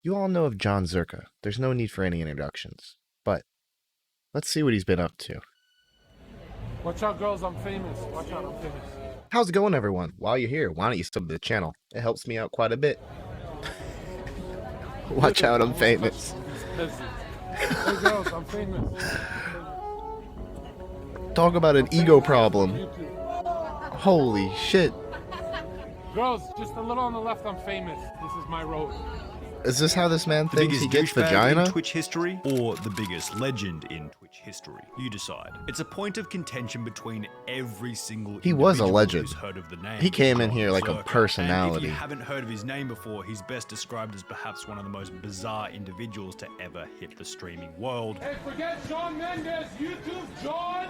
You all know of Jon Zherka. There's no need for any introductions. But let's see what he's been up to. Watch out, girls, I'm famous. Watch out, I'm famous. How's it going, everyone? While you're here, why don't you sub to the channel? It helps me out quite a bit. Watch out, I'm famous. Hey, girls, I'm famous. Talk about an ego problem. Holy shit. Girls, just a little on the left, I'm famous. This is my road. Is this how this man The thinks he biggest gets douchebag vagina? in Twitch history, or the biggest legend in Twitch history? You decide. It's a point of contention between every single He was a individual legend. who's heard of the name. He came in Jon here like a Zherka. personality. And if you haven't heard of his name before, he's best described as perhaps one of the most bizarre individuals to ever hit the streaming world. Hey, forget Shawn Mendes. YouTube Jon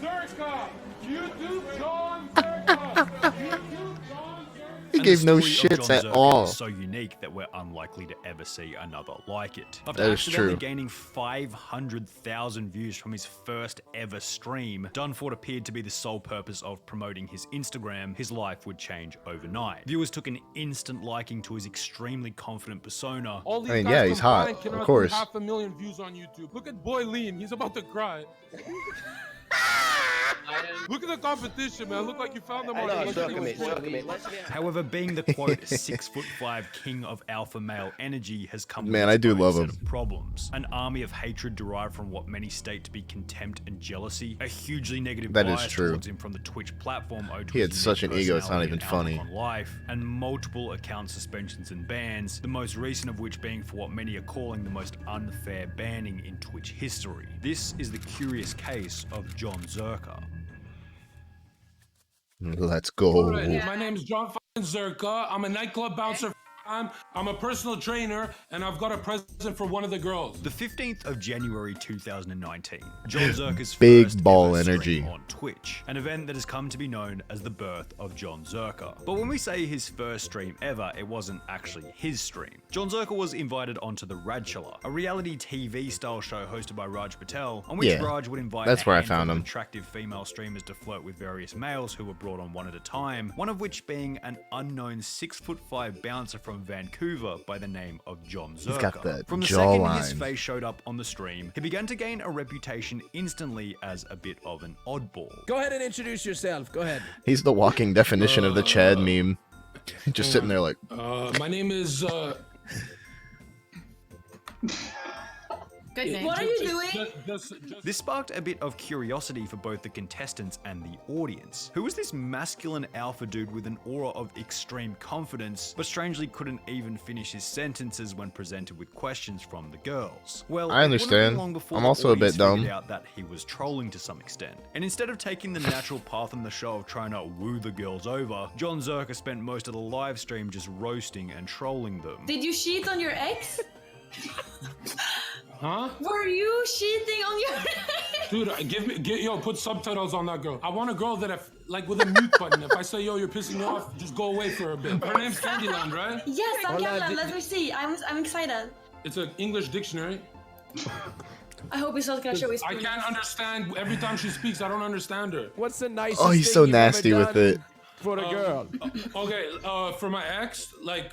Zherka. YouTube Jon Zherka. YouTube Jon Zherka. He And gave the no story of shits Jon at Zherka all. is so unique that we're unlikely to ever see another like it. After That is accidentally true. gaining 500,000 views from his first ever stream, done for what appeared to be the sole purpose of promoting his Instagram, his life would change overnight. Viewers took an instant liking to his extremely confident persona. All these I mean, guys yeah, he's hot, combined cannot of do course. 500,000 views on YouTube. Look at Boy Lean. He's about to cry. Look at the competition, man. Look like you found them on However, being the quote 6'5" king of alpha male energy has come with Man, its I do own love set him. of problems. An army of hatred derived from what many state to be contempt and jealousy. A hugely negative That is bias true. towards him from the Twitch platform owed to He had his such unique an ego, it's not personality even and funny. outlook on life, and multiple account suspensions and bans, the most recent of which being for what many are calling the most unfair banning in Twitch history. This is the curious case of Jon Zherka. Let's go. All right, my name is Jon Zherka. I'm a nightclub bouncer. I'm a personal trainer, and I've got a present for one of the girls. The 15th of January 2019, Jon Zherka's Big first ball ever energy. stream on Twitch, an event that has come to be known as the birth of Jon Zherka. But when we say his first stream ever, it wasn't actually his stream. Jon Zherka was invited onto the Radchala, a reality TV style show hosted by Raj Patel, on which Yeah, Raj would invite that's a where I handful found of him. attractive female streamers to flirt with various males who were brought on one at a time, one of which being an unknown 6'5" bouncer from Vancouver by the name of Jon Zherka. He's got the From the second his jawline. face showed up on the stream, he began to gain a reputation instantly as a bit of an oddball. Go ahead and introduce yourself. Go ahead. He's the walking definition of the Chad meme. Just sitting there like, My name is. Good name. What are you doing? This sparked a bit of curiosity for both the contestants and the audience. Who was this masculine alpha dude with an aura of extreme confidence, but strangely couldn't even finish his sentences when presented with questions from the girls? Well, I it wouldn't be understand. long before I'm the also a bit audience figured dumb. out that he was trolling to some extent. And instead of taking the natural path in the show of trying to woo the girls over, Jon Zherka spent most of the live stream just roasting and trolling them. Did you cheat on your ex? Huh? Were you cheating on your Dude, yo, put subtitles on that girl. I want a girl that, like, with a mute button. If I say, yo, you're pissing me off, just go away for a bit. Her name's Candyland, right? Yes, I'm Hola, Kevin. Let me see. I'm excited. It's an English dictionary. I hope he's not gonna show his I penis. can't understand. Every time she speaks, I don't understand her. What's the nicest oh, he's thing so you've ever nasty with done it. for a girl? Okay, for my ex, like,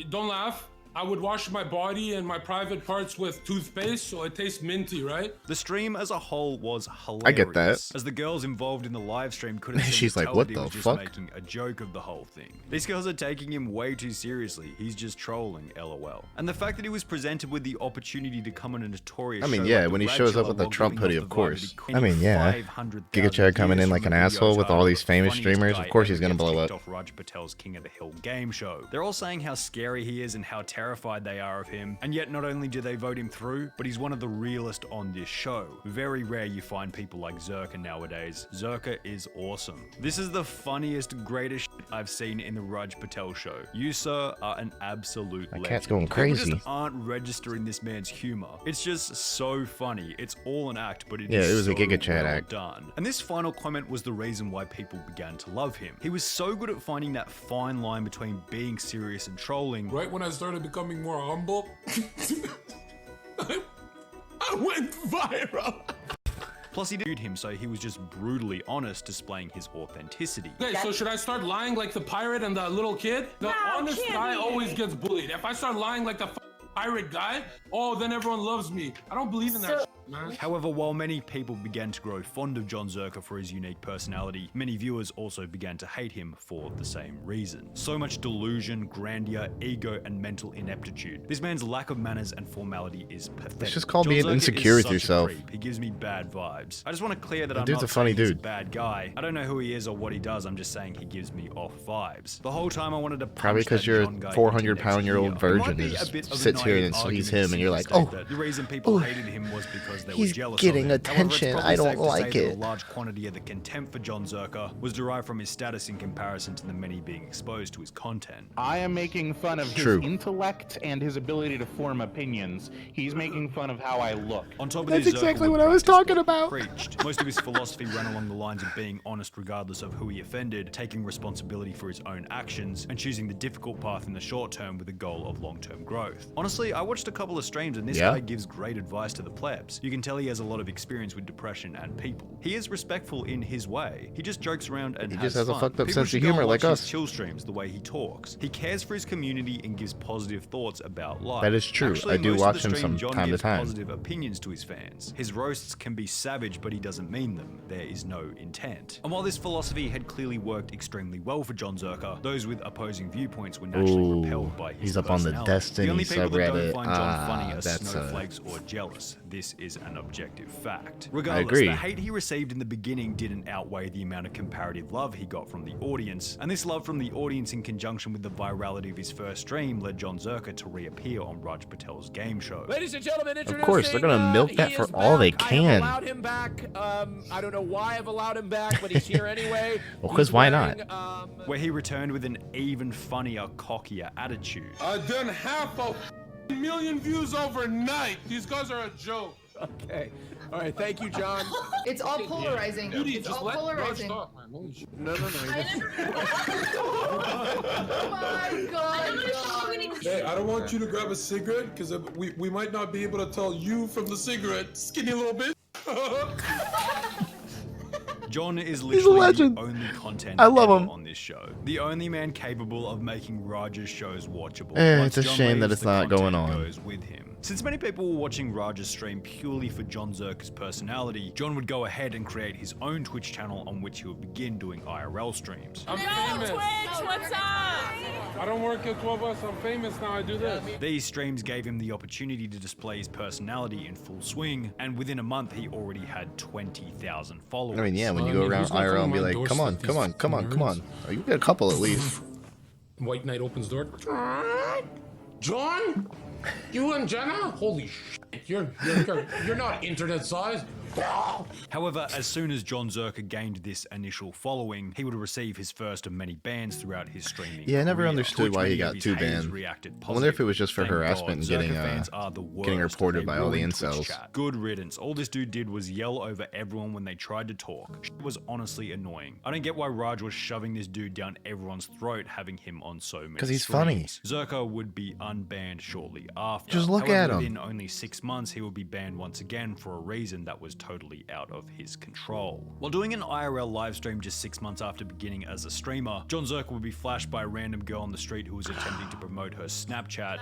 don't laugh. I would wash my body and my private parts with toothpaste so it tastes minty, right? The stream as a whole was hilarious. I get that. As the girls involved in the live stream couldn't seem She's to like, tell "What that he the was just fuck?" making a joke of the whole thing. These girls are taking him way too seriously. He's just trolling, lol. And the fact that he was presented with the opportunity to come on a notorious I mean, show yeah, like when the he shows up Radchala with the while Trump giving hoodie, off of the vibe course. that he I mean, yeah. 500,000 Giga Chad coming in views like from an the asshole videos with are all the these famous funniest streamers, guy of course he's ever gonna gets blow kicked up. off Raj Patel's King of the Hill game show. They're all saying how scary he is and how terrified they are of him, and yet not only do they vote him through, but he's one of the realest on this show. Very rare you find people like Zherka nowadays. Zherka is awesome. This is the funniest, greatest shit I've seen in the Raj Patel show. You, sir, are an absolute legend. cat's going People crazy. just aren't registering this man's humor. It's just so funny. It's all an act, but Yeah, is it was a so Giga Chad well act. done. And this final comment was the reason why people began to love him. He was so good at finding that fine line between being serious and trolling. Right when I started becoming more humble, I went viral. Plus, he did him, so he was just brutally honest, displaying his authenticity. Okay, so should I start lying like the pirate and the little kid? The honest guy always gets bullied. If I start lying like the pirate guy, oh, then everyone loves me. I don't believe in that shit, man. However, while many people began to grow fond of Jon Zherka for his unique personality, many viewers also began to hate him for the same reason. So much delusion, grandeur, ego, and mental ineptitude. This man's lack of manners and formality is pathetic. Let's just call Jon being Zherka insecure is with such a yourself. creep. He gives me bad vibes. I just want to clear that That I'm dude's not a funny saying he's dude. a bad guy. I don't know who he is or what he does. I'm just saying he gives me off vibes. The whole time I wanted to punch Probably because that you're Jon guy a into 400-pound-year-old next year. It might virgin be who a just bit of a sits here naive and sees argument him, and you're to like, state oh, that the reason people oh, hated him was because they were he's jealous getting of him. However, it's attention. probably I don't safe to like say that it. a large quantity of the contempt for Jon Zherka was derived from his status in comparison to the many being exposed to his content. I am making fun of his True. intellect and his ability to form opinions. He's making fun of how I look. On top of That's this, exactly Zherka what would I was practice talking what about. he preached. Most of his philosophy ran along the lines of being honest regardless of who he offended, taking responsibility for his own actions, and choosing the difficult path in the short term with the goal of long-term growth. Honestly, I watched a couple of streams and this Yeah? guy gives great advice to the plebs. You can tell he has a lot of experience with depression and people. He is respectful in his way. He just jokes around and He has just has a fun. fucked up People sense of should go humor and like watch his us. chill streams, the way he talks. He cares for his community and gives positive thoughts about life. That is true. Actually, I do most of watch the him stream, from Jon time to gives time. positive opinions to his fans. His roasts can be savage, but he doesn't mean them. There is no intent. And while this philosophy had clearly worked extremely well for Jon Zherka, those with opposing viewpoints were naturally Ooh, repelled by his he's up on the personality. Destiny The only people that subreddit. don't find Jon funny are That's snowflakes or jealous. This is an objective fact. Regardless, agree. the hate he received in the beginning didn't outweigh the amount of comparative love he got from the audience, and this love from the audience in conjunction with the virality of his first stream led Jon Zherka to reappear on Raj Patel's game show. Ladies and gentlemen, Of course, they're gonna milk that he for is all they back. I can. have allowed him back. I don't know why I've allowed him back, but he's here anyway. Well, 'cause He's why wearing, not? Where he returned with an even funnier, cockier attitude. I've done half a million views overnight. These guys are a joke. Okay. All right. Thank you, John. It's all polarizing. Dude, It's just all let Raj polarizing. talk, man. Holy shit. No. Oh my god. Hey, I don't want you to grab a cigarette because we might not be able to tell you from the cigarette. Skinny little bitch. Jon is literally legend. the only content I love ever him. on this show. The only man capable of making Raj's shows watchable. It's a Jon shame that leaves, it's the not going content on. goes with him. Since many people were watching Raj's stream purely for Jon Zherka's personality, Jon would go ahead and create his own Twitch channel on which he would begin doing IRL streams. I'm famous. What's up? I don't work at 12 Us. I'm famous now. I do this. These streams gave him the opportunity to display his personality in full swing, and within a month he already had 20,000 followers. I mean, yeah, when you go around who's gonna IRL and come be on my like, come on, doorstep, come on, these come on, come on. nerds? Oh, you get a couple at least. White Knight opens door. John? You and Jenna? Holy shit. You're not internet size. However, as soon as Jon Zherka gained this initial following, he would receive his first of many bans throughout his streaming Yeah, I never career, understood to which why he many got of his 2 haters banned. reacted I wonder if it positively. was just for Thank harassment God, and getting, Zherka fans are the getting worst. reported They by all the ruin Twitch incels. chat. Good riddance. All this dude did was yell over everyone when they tried to talk. It was honestly annoying. I don't get why Raj was shoving this dude down everyone's throat, having him on so many 'Cause he's streams. Zherka would be unbanned shortly after. Just look However, at him. Within only 6 months, he would be banned once again for a reason that was totally out of his control. While doing an IRL livestream just 6 months after beginning as a streamer, Jon Zherka would be flashed by a random girl on the street who was attempting to promote her Snapchat,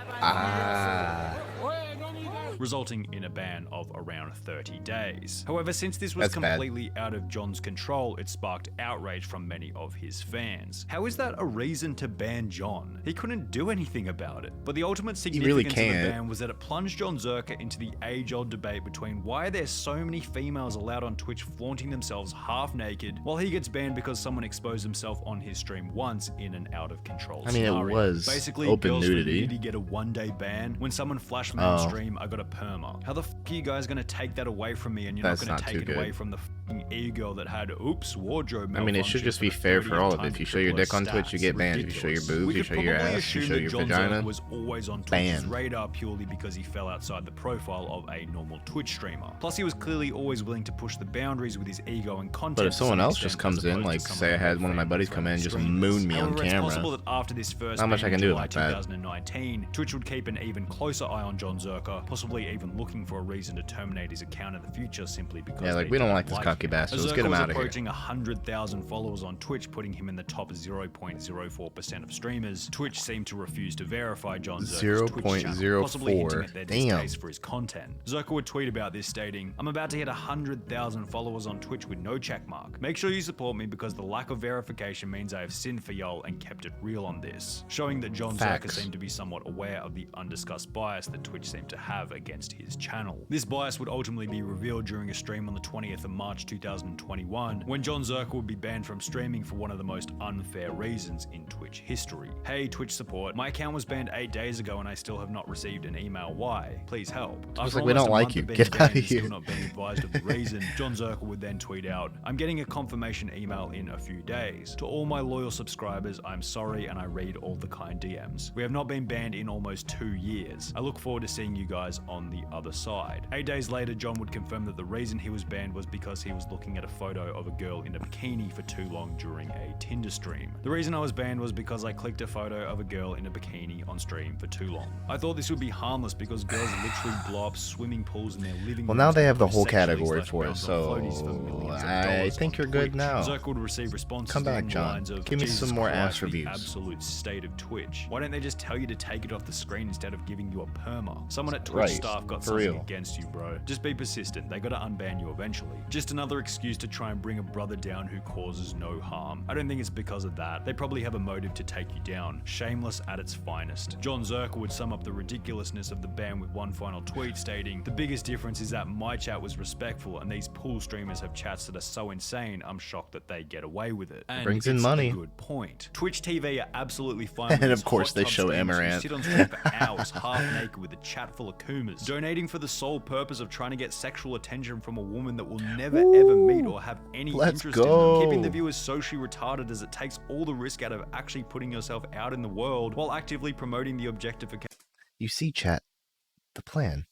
resulting in a ban of around 30 days. However, since this was That's bad. completely out of Jon's control, it sparked outrage from many of his fans. How is that a reason to ban Jon? He couldn't do anything about it. But the ultimate really significance of the can't. ban was that it plunged Jon Zherka into the age-old debate between why there's so many females allowed on Twitch flaunting themselves half naked, while he gets banned because someone exposed himself on his stream once in an out-of-control I mean, it scenario. was Basically, open girls nudity. for nudity get a one-day ban. When someone flashed me Oh. on stream, I got a perma. How the f are you guys gonna take that away from me, and you're That's not gonna not take too it away good. from the f***ing e-girl that had oops wardrobe I mean, it should just be fair for all of it. If you show your dick on Twitch, you get banned. If you show your boobs, you show your ass, you show your vagina, was always on Twitch's banned. radar purely because he fell outside the profile of a normal Twitch streamer. Plus, he was clearly always willing to push the boundaries with his ego and content. But if to someone some else extent, just comes as in, opposed like to say I had one of my buddies come in and just moon me on However, it's possible camera, that after this first not much ban I can in do July about that. 2019, Twitch would keep an even closer eye on Jon Zherka, possibly even looking for a reason to terminate his account in the future simply because Yeah, like, they we don't didn't like this him. unlucky bastard. Let's get him was out of here. approaching 100,000 followers on Twitch, putting him in the top 0.04% of streamers. Twitch seemed to refuse to verify Jon Zherka's Twitch channel, possibly hinting at their distaste for his content. Zherka would tweet about this, stating, "I'm about to hit 100,000 followers on Twitch with no checkmark. Make sure you support me because the lack of verification means I have sinned for y'all and kept it real on this," showing that Jon Zherka seemed to be somewhat aware of the undiscussed bias that Twitch seemed to have against his channel. This bias would ultimately be revealed during a stream on the 20th of March 2021, when Jon Zherka would be banned from streaming for one of the most unfair reasons in Twitch history. "Hey, Twitch support, my account was banned 8 days ago and I still have not received an email. Why? Please help." After like, we don't like you. Get out of here. Still not being advised of the reason, Jon Zherka would then tweet out, "I'm getting a confirmation email in a few days. To all my loyal subscribers, I'm sorry and I read all the kind DMs. We have not been banned in almost 2 years. I look forward to seeing you guys on the other side." 8 days later, Jon would confirm that the reason he was banned was because he was looking at a photo of a girl in a bikini for too long during a Tinder stream. "The reason I was banned was because I clicked a photo of a girl in a bikini on stream for too long. I thought this would be harmless because girls literally blow up swimming pools in their living rooms." Well, now they have the whole sexually category slash for it, bounce on floaties for so millions of I dollars think on you're good Twitch. now. Zherka would receive responses Come back, along the John. lines of, Give me "Jesus some more Christ, ass the reviews." absolute state of Twitch. Why don't they just tell you to take it off the screen instead of giving you a perma? Someone at Twitch Right, staff got for something real. against you, bro. Just be persistent. They gotta unban you eventually. Just another excuse to try and bring a brother down who causes no harm. I don't think it's because of that. They probably have a motive to take you down. Shameless at its finest. Jon Zherka would sum up the ridiculousness of the ban with one final tweet, stating, "The biggest difference is that my chat was respectful and these pool streamers have chats that are so insane, I'm shocked that they get away with it." And brings in it's money. a good point. Twitch TV are absolutely fine And with of these course hot they tub show streamers who Amaranth. sit on stream for hours half naked with a chat full of Kumas, donating for the sole purpose of trying to get sexual attention from a woman that will never ever meet or have any Let's interest in go. them, keeping the viewers socially retarded as it takes all the risk out of actually putting yourself out in the world while actively promoting the objectification. You see, chat, the plan.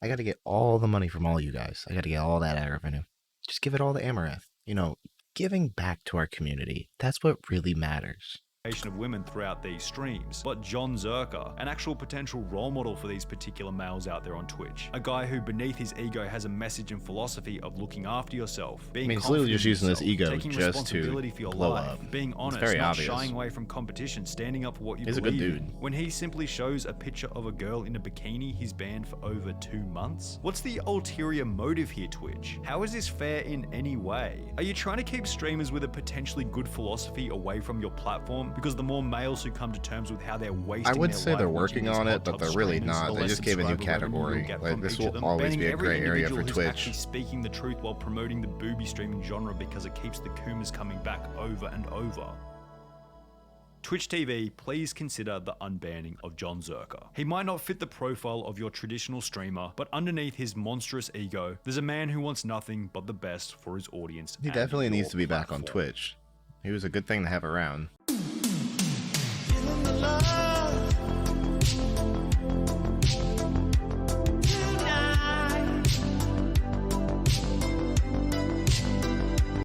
I gotta get all the money from all you guys. I gotta get all that ad revenue. Just give it all to Amaranth. You know, giving back to our community. That's what really matters. Of women throughout these streams, but Jon Zherka, an actual potential role model for these particular males out there on Twitch, a guy who beneath his ego has a message and philosophy of looking after yourself, being he's literally just using this confident in ego yourself, taking just responsibility to for your blow life, up. being honest, very not obvious. shying away from competition, standing up for what you He's a believe good dude. in. When he simply shows a picture of a girl in a bikini, he's banned for over 2 months. What's the ulterior motive here, Twitch? How is this fair in any way? Are you trying to keep streamers with a potentially good philosophy away from your platform? Because the more males who come to terms with how they're wasting I would their say life they're watching working these on hot it, but tub they're really streamers, not. the They less just gave a new subscriber revenue you'll category. get Like, from this each will of them. always Banning be a every gray area for individual who's Twitch. actually speaking the truth while promoting the booby streaming genre because it keeps the Kumas coming back over and over. Twitch TV, please consider the unbanning of Jon Zherka. He might not fit the profile of your traditional streamer, but underneath his monstrous ego, there's a man who wants nothing but the best for his audience. He and definitely needs your to be back on platform. Twitch. He was a good thing to have around. Feeling the love.